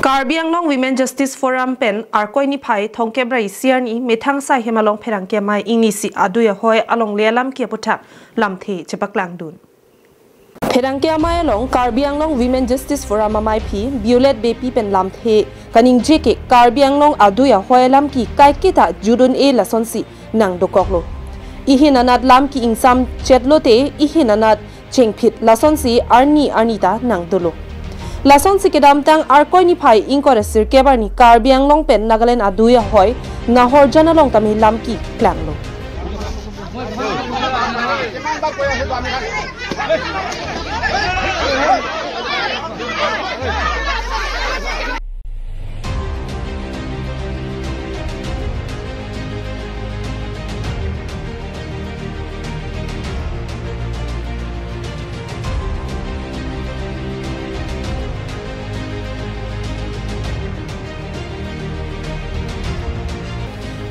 Karbi Anglong Women Justice Forum pen arkoi ni phai thongke brai siar ni methang sai hemalong pherang ke mai ingisi aduya hoi along lelam ke puthak lamthe chepaklang dun pherang ke mai along Karbi Anglong Women Justice Forum mai phi violet bepi pen lamthe kaning je ke Karbi Anglong aduya hoi lam ki kai ke ta jurun e lason si nang dokoklo ihinanat lam ki ingsam chetlote ihinanat chengphit lason si arnita nang dolo Lason si kedam tang arkoi ni phai ingkore sir kebar ni Karbi Anglong pen Nagaland aduya hoi nahor jana long tami lam ki klang lo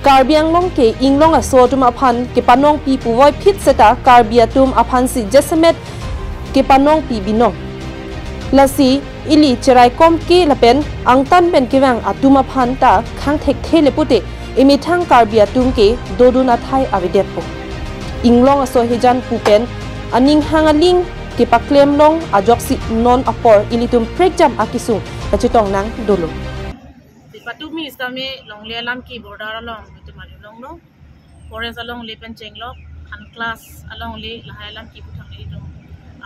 Karbi Anglong ke inglong aso tum aphan ke panong pi puwoi phit seta Karbi atum aphan si jesemet ke panong pi binong lasi ili cherai kom ke lapen angtan pen kewang atum aphan ta khang thek thele pute imithang Karbi atum ke doduna thai avidet po inglong aso hejan pupen aning hangaling ke paklem long ajoksi non apor ilitum prekjam akisung kachitong nang dolo Patumi istame long le alam ki border along itu mari long no forest along le penceng lok kan class along le lahai alam ki puthang le dong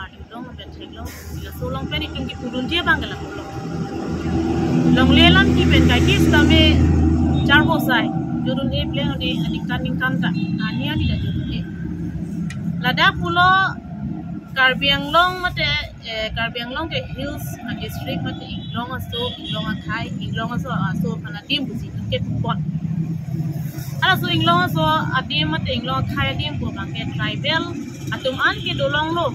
adu dong penceng lok ila so long pen itum ki purun je bangala long le alam ki pen kai ki istame char ho sai jurun e pleng ni adik kan ta ania ni la jurun e lada pulo Karbi Anglong mate Karbi Anglong ke hills district mate inglong athai inglong aso kana tim busi ke pot ala so inglong aso adim mate inglong thai adim ko bang ke tribal atum an ke dolong lo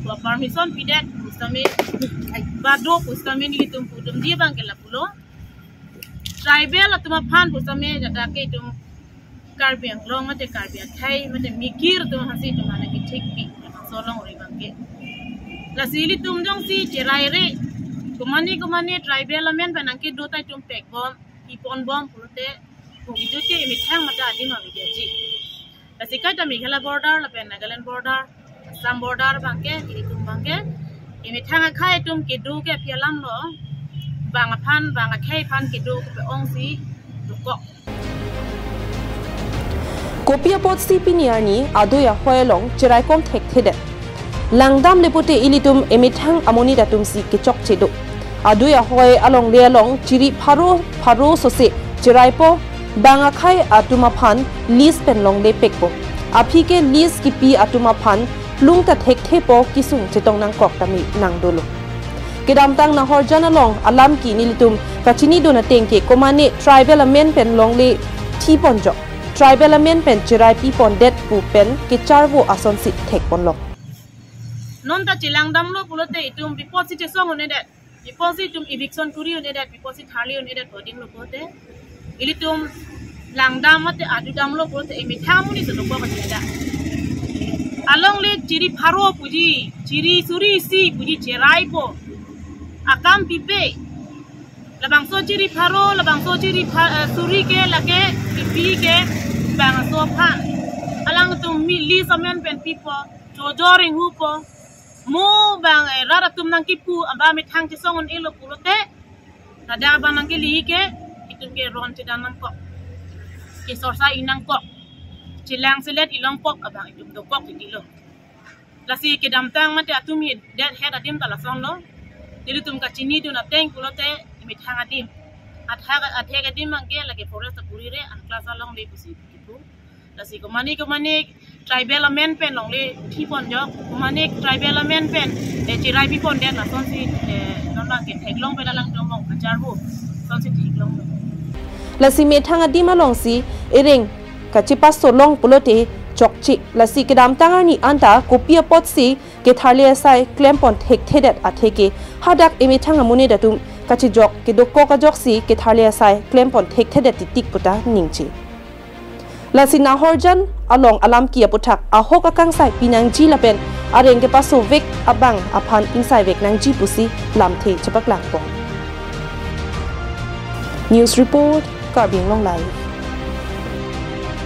ko permission pidetustame bado ustame ni tum pudum dia bang ke la pulo tribal atuma phan ustame jada ke tum Karbi Anglong mate Karbi athai mate mikir tum hasi tum ana ki thik pi solong ori bangke la sili tum jong si cherai re kumani tribal amen banangke do tai tum pek bom ipon bom pulte pugitu ke mithang mata adima bijaji la sikai ta Meghalaya border la pen Nagaland border Assam border bangke ini tum bangke imithang khai tum ke do ke phialam lo banga phan banga khai phan ke do ke ong si dukok Kopia pot si piniarni adoya hoelong cherai kom thek thede langdam lepote ilitum emithang amoni datum si ke chok chedo adoya hoi along lealong chiri pharo sose cherai po banga khai atuma phan lis pen long le pekpo aphi ke lis ki pi atuma phan lungta thek thepo kisung chetong nang kok tami nang dolo kedam tang na hor jana long alam ki nilitum kachini dona tengke komane tribal amen pen long le thi ponjo Tribal amen pen cherai pi pon det pu pen ke charvo ason si thek pon lok non ta chilang dam lo pulote itum deposit song one det deposit tum eviction kuri one det deposit harli one det boarding lo pote ilitum langdam mate adu dam lo pulote emi thamuni so ko ka along le chiri pharo puji chiri suri si puji cherai po akam pipe labang so chiri pharo labang so chiri suri ke lage pipi ke bang so pha alang tum mi li samen pen pipo jojoring hu po mo bang rara tum nang kipu aba mi thang chi songon elo pulote tada ba nang ke li ke itum ke ron chi danang ko ke sorsa inang ko chilang selet ilong pok abang itum do pok dilo lasi ke dam tang mate atumi dat head adim tala song lo dilutum ka chini do na teng pulote mi thang adim athaga adim mangke lage forest puri re an class along le pusi kipu lasi komani tribal amen pen long le thi pon jo komani tribal amen pen de chirai pi pon den la son si non bang ke thek long pe la lang jong mong kachar bu son si thek long lasi me thang adim along si ereng kachipas so long pulote chokchi lasi kedam tangani anta kopia pot si ke tharle sai klempon thek thedet atheke hadak emi thanga muni datum kachi jok ke dokko ka jok si ke tharle sai klempon thek thedet tik puta ningchi lasi na horjan along alam kia puthak ahok akang sai pinang ji lapen areng ke paso vek abang aphan insai vek nang ji pusi lam the chapak lang pong. News report Karbing Long Lai.